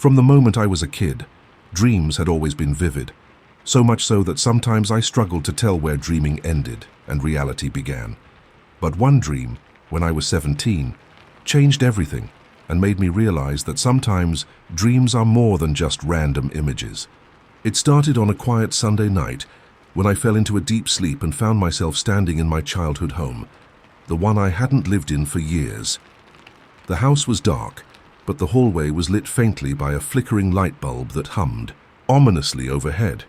From the moment I was a kid, dreams had always been vivid, so much so that sometimes I struggled to tell where dreaming ended and reality began. But one dream, when I was 17, changed everything and made me realize that sometimes dreams are more than just random images. It started on a quiet Sunday night when I fell into a deep sleep and found myself standing in my childhood home, the one I hadn't lived in for years. The house was dark, but the hallway was lit faintly by a flickering light bulb that hummed ominously overhead.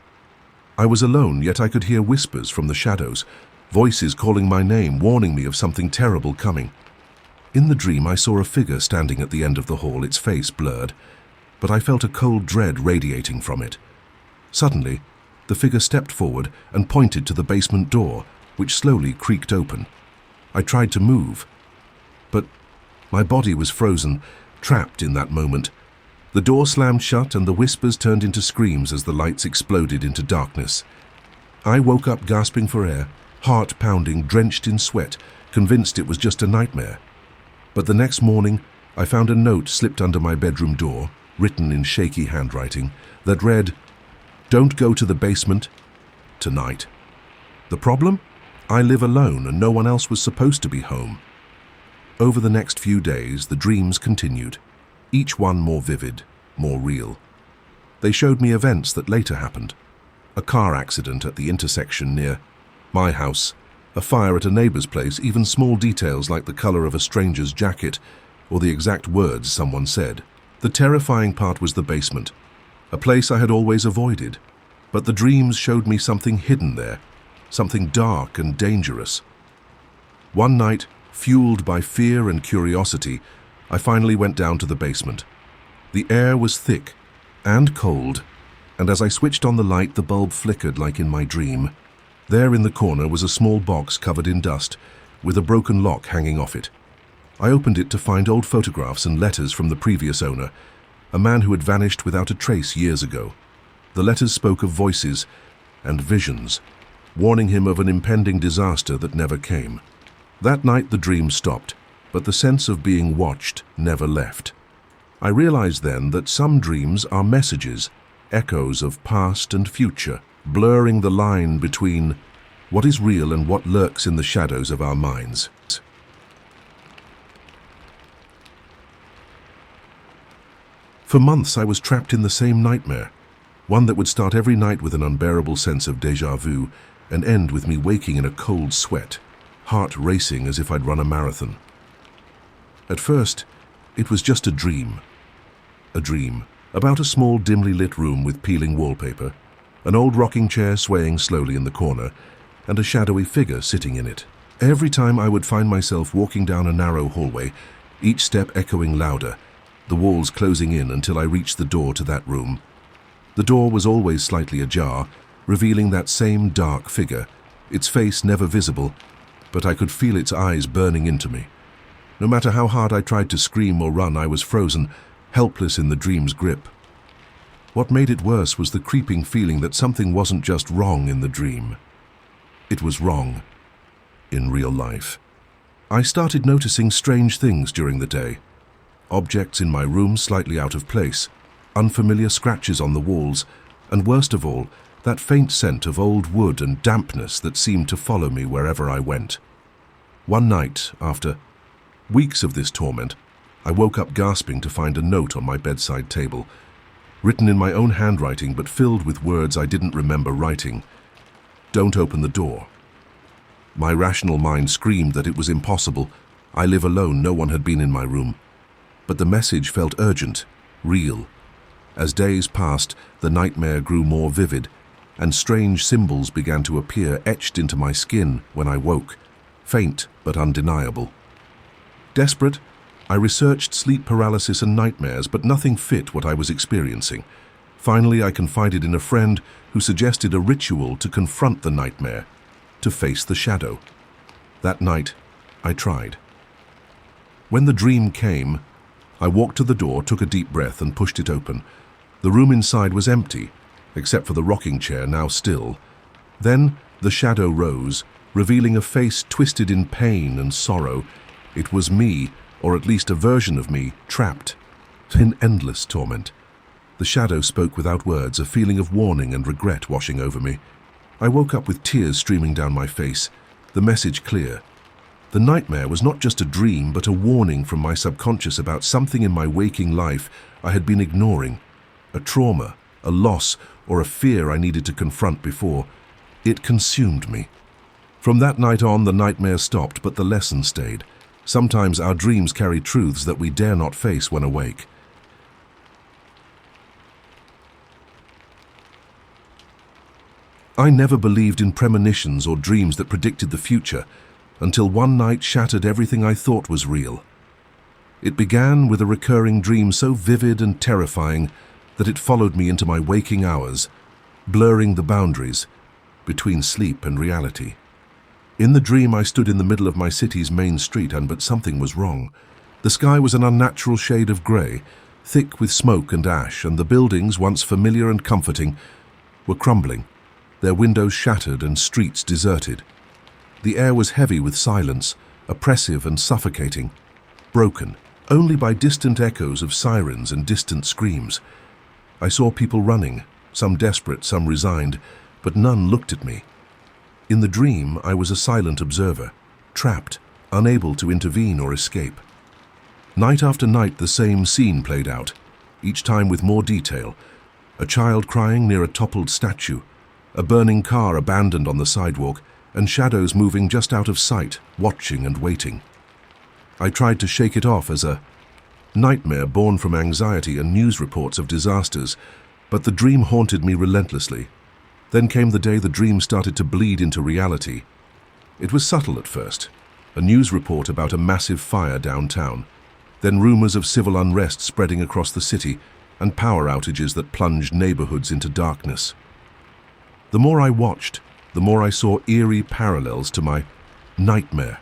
I was alone, yet I could hear whispers from the shadows, voices calling my name, warning me of something terrible coming. In the dream, I saw a figure standing at the end of the hall, its face blurred, but I felt a cold dread radiating from it. Suddenly, the figure stepped forward and pointed to the basement door, which slowly creaked open. I tried to move, but my body was frozen, trapped in that moment. The door slammed shut and the whispers turned into screams as the lights exploded into darkness. I woke up gasping for air, heart pounding, drenched in sweat, convinced it was just a nightmare. But the next morning, I found a note slipped under my bedroom door, written in shaky handwriting, that read, "Don't go to the basement tonight." The problem? I live alone and no one else was supposed to be home. Over the next few days, the dreams continued, each one more vivid, more real. They showed me events that later happened. A car accident at the intersection near my house, a fire at a neighbor's place, even small details like the color of a stranger's jacket or the exact words someone said. The terrifying part was the basement, a place I had always avoided. But the dreams showed me something hidden there, something dark and dangerous. One night, fueled by fear and curiosity, I finally went down to the basement. The air was thick and cold, and as I switched on the light, the bulb flickered like in my dream. There in the corner was a small box covered in dust, with a broken lock hanging off it. I opened it to find old photographs and letters from the previous owner, a man who had vanished without a trace years ago. The letters spoke of voices and visions, warning him of an impending disaster that never came. That night the dream stopped, but the sense of being watched never left. I realized then that some dreams are messages, echoes of past and future, blurring the line between what is real and what lurks in the shadows of our minds. For months I was trapped in the same nightmare, one that would start every night with an unbearable sense of déjà vu and end with me waking in a cold sweat, heart racing as if I'd run a marathon. At first, it was just a dream about a small dimly lit room with peeling wallpaper, an old rocking chair swaying slowly in the corner, and a shadowy figure sitting in it. Every time I would find myself walking down a narrow hallway, each step echoing louder, the walls closing in until I reached the door to that room. The door was always slightly ajar, revealing that same dark figure, its face never visible, but I could feel its eyes burning into me. No matter how hard I tried to scream or run, I was frozen, helpless in the dream's grip. What made it worse was the creeping feeling that something wasn't just wrong in the dream. It was wrong in real life. I started noticing strange things during the day. Objects in my room slightly out of place, unfamiliar scratches on the walls, and worst of all, that faint scent of old wood and dampness that seemed to follow me wherever I went. One night, after weeks of this torment, I woke up gasping to find a note on my bedside table, written in my own handwriting but filled with words I didn't remember writing. "Don't open the door." My rational mind screamed that it was impossible. I live alone, no one had been in my room. But the message felt urgent, real. As days passed, the nightmare grew more vivid, and strange symbols began to appear etched into my skin when I woke, faint but undeniable. Desperate, I researched sleep paralysis and nightmares, but nothing fit what I was experiencing. Finally, I confided in a friend who suggested a ritual to confront the nightmare, to face the shadow. That night, I tried. When the dream came, I walked to the door, took a deep breath, and pushed it open. The room inside was empty, except for the rocking chair, now still. Then the shadow rose, revealing a face twisted in pain and sorrow. It was me, or at least a version of me, trapped in endless torment. The shadow spoke without words, a feeling of warning and regret washing over me. I woke up with tears streaming down my face, the message clear. The nightmare was not just a dream, but a warning from my subconscious about something in my waking life I had been ignoring. A trauma, a loss, or a fear I needed to confront before. It consumed me. From that night on, the nightmare stopped, but the lesson stayed. Sometimes our dreams carry truths that we dare not face when awake. I never believed in premonitions or dreams that predicted the future, until one night shattered everything I thought was real. It began with a recurring dream so vivid and terrifying that it followed me into my waking hours, blurring the boundaries between sleep and reality. In the dream, I stood in the middle of my city's main street, but something was wrong. The sky was an unnatural shade of grey, thick with smoke and ash, and the buildings, once familiar and comforting, were crumbling, their windows shattered and streets deserted. The air was heavy with silence, oppressive and suffocating, broken only by distant echoes of sirens and distant screams. I saw people running, some desperate, some resigned, but none looked at me. In the dream, I was a silent observer, trapped, unable to intervene or escape. Night after night, the same scene played out, each time with more detail. A child crying near a toppled statue, a burning car abandoned on the sidewalk, and shadows moving just out of sight, watching and waiting. I tried to shake it off as a nightmare born from anxiety and news reports of disasters, but the dream haunted me relentlessly. Then came the day the dream started to bleed into reality. It was subtle at first, a news report about a massive fire downtown, then rumors of civil unrest spreading across the city, and power outages that plunged neighborhoods into darkness. The more I watched, the more I saw eerie parallels to my nightmare.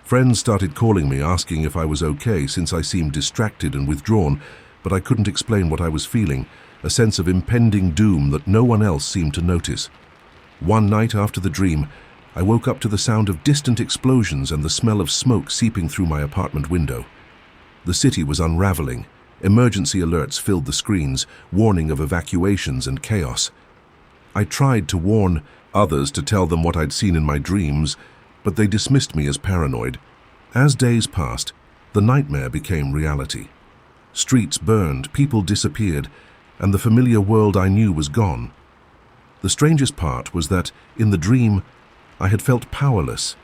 Friends started calling me, asking if I was okay, since I seemed distracted and withdrawn, but I couldn't explain what I was feeling, a sense of impending doom that no one else seemed to notice. One night after the dream, I woke up to the sound of distant explosions and the smell of smoke seeping through my apartment window. The city was unraveling. Emergency alerts filled the screens, warning of evacuations and chaos. I tried to warn others, to tell them what I'd seen in my dreams, but they dismissed me as paranoid. As days passed, the nightmare became reality. Streets burned, people disappeared, and the familiar world I knew was gone. The strangest part was that, in the dream, I had felt powerless,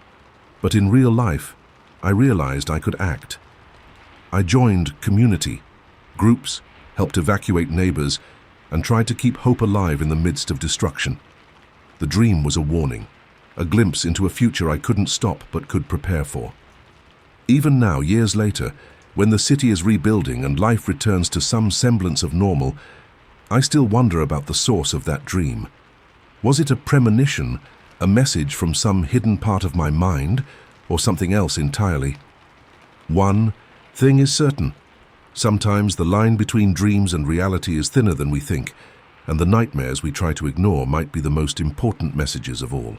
but in real life, I realized I could act. I joined community, groups, helped evacuate neighbors, and tried to keep hope alive in the midst of destruction. The dream was a warning, a glimpse into a future I couldn't stop but could prepare for. Even now, years later, when the city is rebuilding and life returns to some semblance of normal, I still wonder about the source of that dream. Was it a premonition, a message from some hidden part of my mind, or something else entirely? One thing is certain. Sometimes the line between dreams and reality is thinner than we think, and the nightmares we try to ignore might be the most important messages of all.